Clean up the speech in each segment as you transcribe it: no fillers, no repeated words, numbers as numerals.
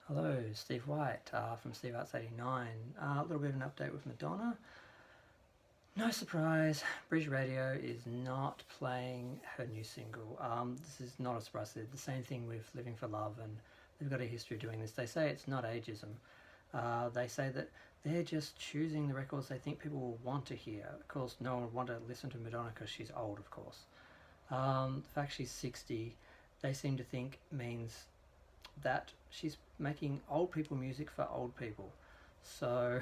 Hello, Steve White from Steve Arts 89. A little bit of an update with Madonna. No surprise, British Radio is not playing her new single. This is not a surprise. They're the same thing with Living for Love, and they've got a history of doing this. They say it's not ageism. They say that they're just choosing the records they think people will want to hear. Of course, no one would want to listen to Madonna because she's old, of course. The fact she's 60, they seem to think means that she's making old people music for old people. So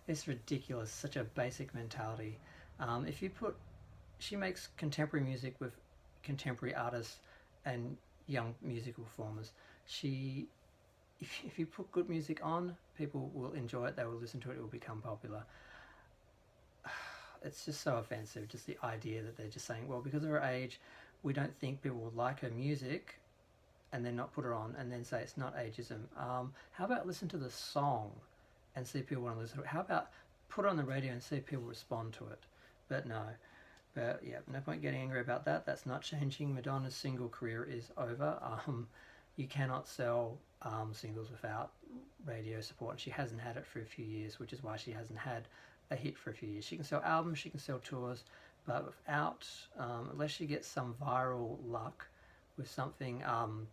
it's ridiculous, such a basic mentality. If you put, she makes contemporary music with contemporary artists and young musical performers. If you put good music on, people will enjoy it, they will listen to it, it will become popular. It's just so offensive, just the idea that they're just saying, well, because of her age, we don't think people will like her music, and then not put her on, and then say it's not ageism. How about listen to the song and see if people want to listen to it? How about put it on the radio and see if people respond to it? But no. But yeah, no point getting angry about that. That's not changing. Madonna's single career is over. You cannot sell singles without radio support, and she hasn't had it for a few years, which is why she hasn't had a hit for a few years. She can sell albums, she can sell tours, but without, unless she gets some viral luck, with something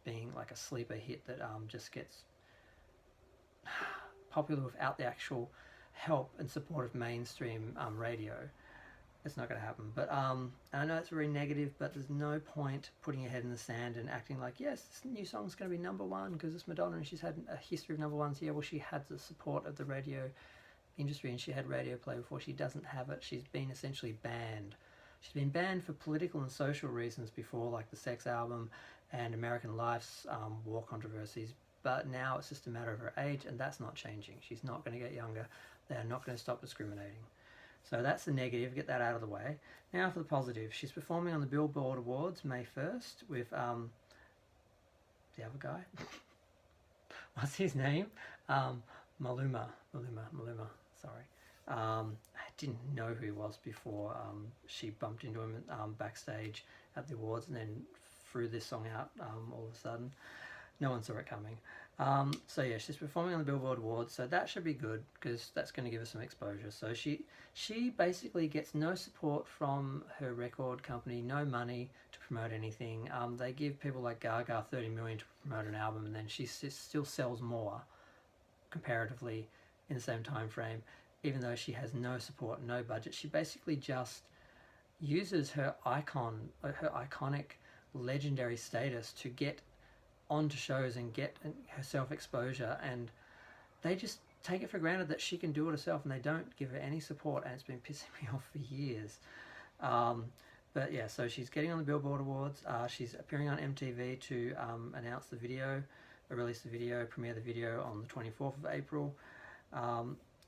being like a sleeper hit that just gets popular without the actual help and support of mainstream radio, it's not going to happen. But I know it's very negative, but there's no point putting your head in the sand and acting like, yes, this new song's going to be number one because it's Madonna and she's had a history of number ones. Yeah, well, she had the support of the radio industry and she had radio play before. She doesn't have it. She's been essentially banned. She's been banned for political and social reasons before, like the Sex album and American Life's war controversies. But now it's just a matter of her age, and that's not changing. She's not going to get younger. They're not going to stop discriminating. So that's the negative. Get that out of the way. Now for the positive. She's performing on the Billboard Awards May 1st with the other guy. What's his name? Maluma. Sorry. I didn't know who he was before she bumped into him backstage at the awards and then threw this song out all of a sudden. No one saw it coming. So yeah, she's performing on the Billboard Awards, so that should be good because that's going to give her some exposure. So she basically gets no support from her record company, no money to promote anything. They give people like Gaga 30 million to promote an album, and then she still sells more comparatively in the same time frame, even though she has no support, no budget. She basically just uses her iconic, legendary status to get onto shows and get herself exposure, and they just take it for granted that she can do it herself, and they don't give her any support, and it's been pissing me off for years. But yeah, so she's getting on the Billboard Awards. She's appearing on MTV to announce the video, release the video, premiere the video on the 24th of April.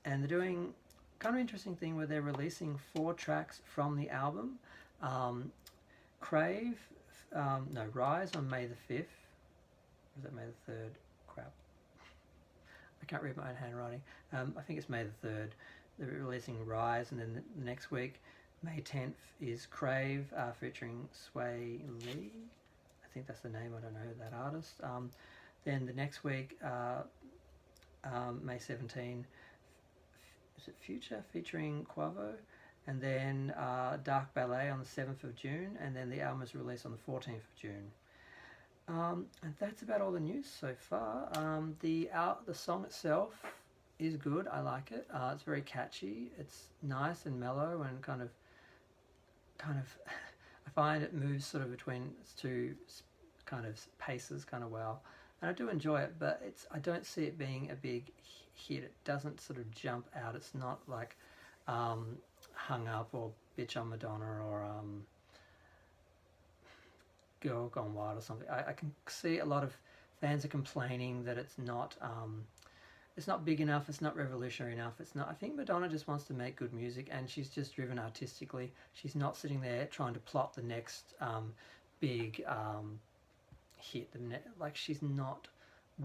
And they're doing kind of interesting thing where they're releasing 4 tracks from the album. Rise on May the 5th. Or is it May the 3rd? Crap. I can't read my own handwriting. I think it's May the 3rd. They're releasing Rise, and then the next week, May 10th, is Crave featuring Sway Lee. I think that's the name, I don't know that artist. Then the next week, May 17th, is it Future featuring Quavo, and then Dark Ballet on the 7th of June, and then the album is released on the 14th of June. And that's about all the news so far. The song itself is good. I like it. It's very catchy. It's nice and mellow and kind of. I find it moves sort of between 2 kind of paces kind of well. And I do enjoy it, but I don't see it being a big hit. It doesn't sort of jump out. It's not like Hung Up or Bitch on Madonna or Girl Gone Wild or something. I can see a lot of fans are complaining that it's not big enough, it's not revolutionary enough, it's not. I think Madonna just wants to make good music, and she's just driven artistically. She's not sitting there trying to plot the next big hit. Like, she's not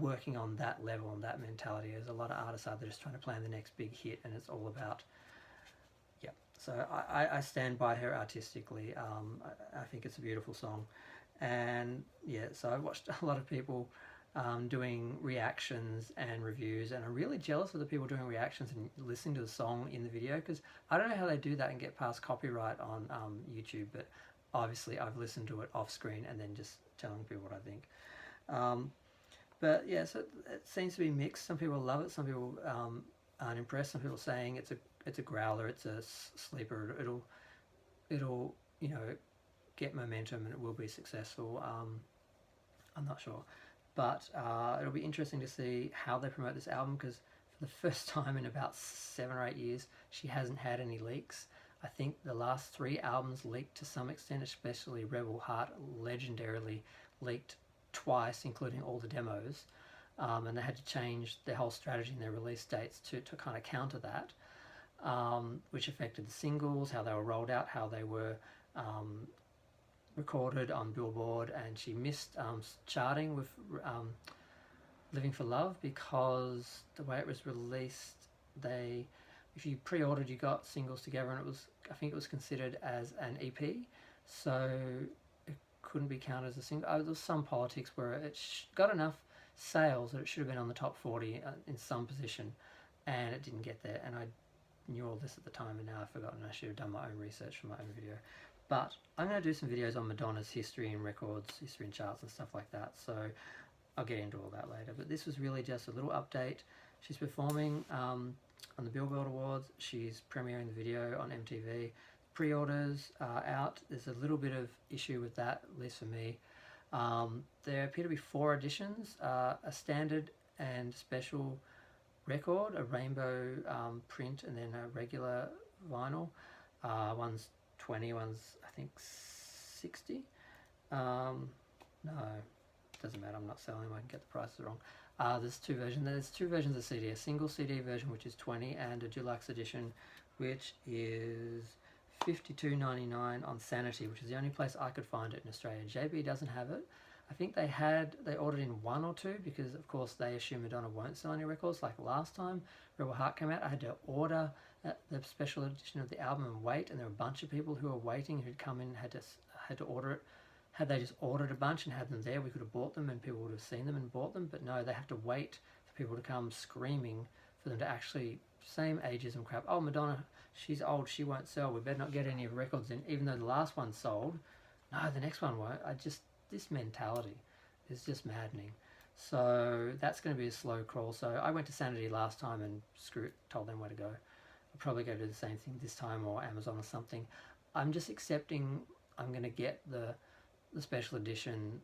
working on that level and that mentality. There's a lot of artists out there just trying to plan the next big hit, and it's all about, yeah. So I stand by her artistically. I think it's a beautiful song, and yeah. So I watched a lot of people doing reactions and reviews, and I'm really jealous of the people doing reactions and listening to the song in the video, because I don't know how they do that and get past copyright on YouTube, but obviously I've listened to it off screen and then just telling people what I think. But yeah, so it seems to be mixed. Some people love it, some people aren't impressed. Some people are saying it's a growler, it's a sleeper. It'll get momentum and it will be successful. I'm not sure, but it'll be interesting to see how they promote this album, because for the first time in about 7 or 8 years, she hasn't had any leaks. I think the last 3 albums leaked to some extent, especially Rebel Heart legendarily leaked twice, including all the demos, and they had to change their whole strategy and their release dates to kind of counter that, which affected the singles, how they were rolled out, how they were recorded on Billboard, and she missed charting with Living for Love, because the way it was released, if you pre-ordered, you got singles together, and I think it was considered as an EP, so it couldn't be counted as a single. There was some politics where it got enough sales that it should have been on the top 40 in some position, and it didn't get there, and I knew all this at the time, and now I've forgotten. I should have done my own research for my own video. But I'm going to do some videos on Madonna's history and records, history and charts and stuff like that, so I'll get into all that later. But this was really just a little update. She's performing on the Billboard Awards. She's premiering the video on MTV. Pre-orders are out. There's a little bit of issue with that, at least for me. There appear to be 4 editions, a standard and special record, a rainbow print, and then a regular vinyl. One's 20, one's I think 60. No, doesn't matter, I'm not selling them, I can get the prices wrong. There's 2 versions. There's 2 versions of CD, a single CD version which is 20, and a deluxe edition which is $52.99 on Sanity, which is the only place I could find it in Australia. JB doesn't have it. I think they ordered in 1 or 2, because of course they assume Madonna won't sell any records. Like last time Rebel Heart came out, I had to order the special edition of the album and wait, and there were a bunch of people who were waiting who'd come in, had to order it. Had they just ordered a bunch and had them there, we could have bought them and people would have seen them and bought them, but no, they have to wait for people to come screaming for them to actually, same ageism crap, oh, Madonna, she's old, she won't sell, we better not get any records in, even though the last one sold. No, the next one won't. This mentality is just maddening. So that's going to be a slow crawl. So I went to Sanity last time and told them where to go. I'll probably go do the same thing this time, or Amazon or something. I'm just accepting I'm going to get the special edition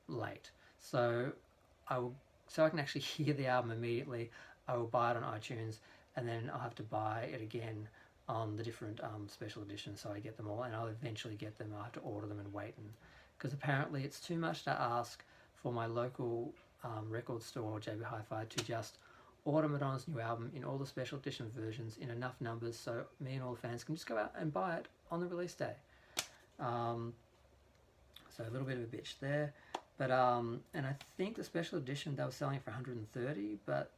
late. So I can actually hear the album immediately. I will buy it on iTunes, and then I'll have to buy it again on the different special editions, so I get them all, and I'll eventually get them. I'll have to order them and wait, because apparently it's too much to ask for my local record store, JB Hi-Fi, to just order Madonna's new album in all the special edition versions in enough numbers so me and all the fans can just go out and buy it on the release day. So a little bit of a bitch there, but and I think the special edition they were selling it for $130, but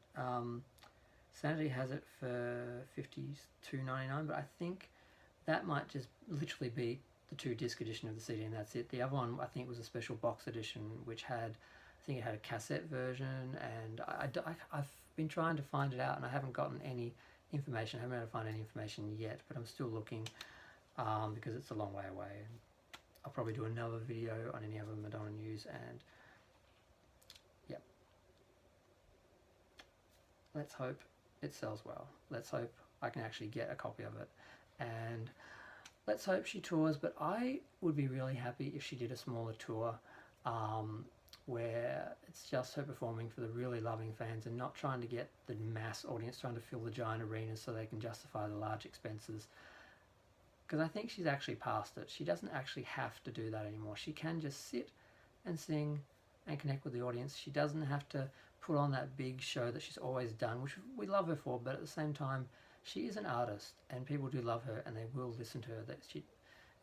Sanity has it for $52.99. But I think that might just literally be the 2-disc edition of the CD, and that's it. The other one I think was a special box edition, which had, I think it had a cassette version, and I've been trying to find it out, and I haven't gotten any information. I haven't been able to find any information yet, but I'm still looking because it's a long way away. I'll probably do another video on any other Madonna news, and yeah. Let's hope it sells well. Let's hope I can actually get a copy of it, and let's hope she tours. But I would be really happy if she did a smaller tour where it's just her performing for the really loving fans and not trying to get the mass audience, trying to fill the giant arenas so they can justify the large expenses. Because I think she's actually past it. She doesn't actually have to do that anymore. She can just sit and sing and connect with the audience. She doesn't have to put on that big show that she's always done, which we love her for, but at the same time, she is an artist, and people do love her, and they will listen to her. It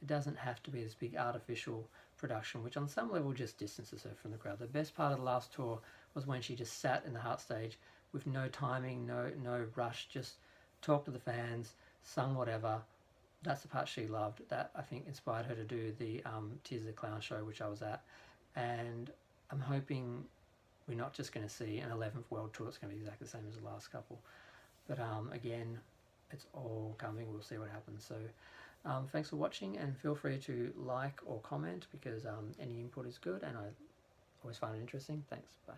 doesn't have to be this big artificial production, which on some level just distances her from the crowd. The best part of the last tour was when she just sat in the Heart stage with no timing, no rush, just talked to the fans, sung whatever. That's the part she loved. That, I think, inspired her to do the Tears of the Clown show, which I was at. And I'm hoping we're not just going to see an 11th world tour. It's going to be exactly the same as the last couple. But again, it's all coming. We'll see what happens. So thanks for watching, and feel free to like or comment, because any input is good and I always find it interesting. Thanks. Bye.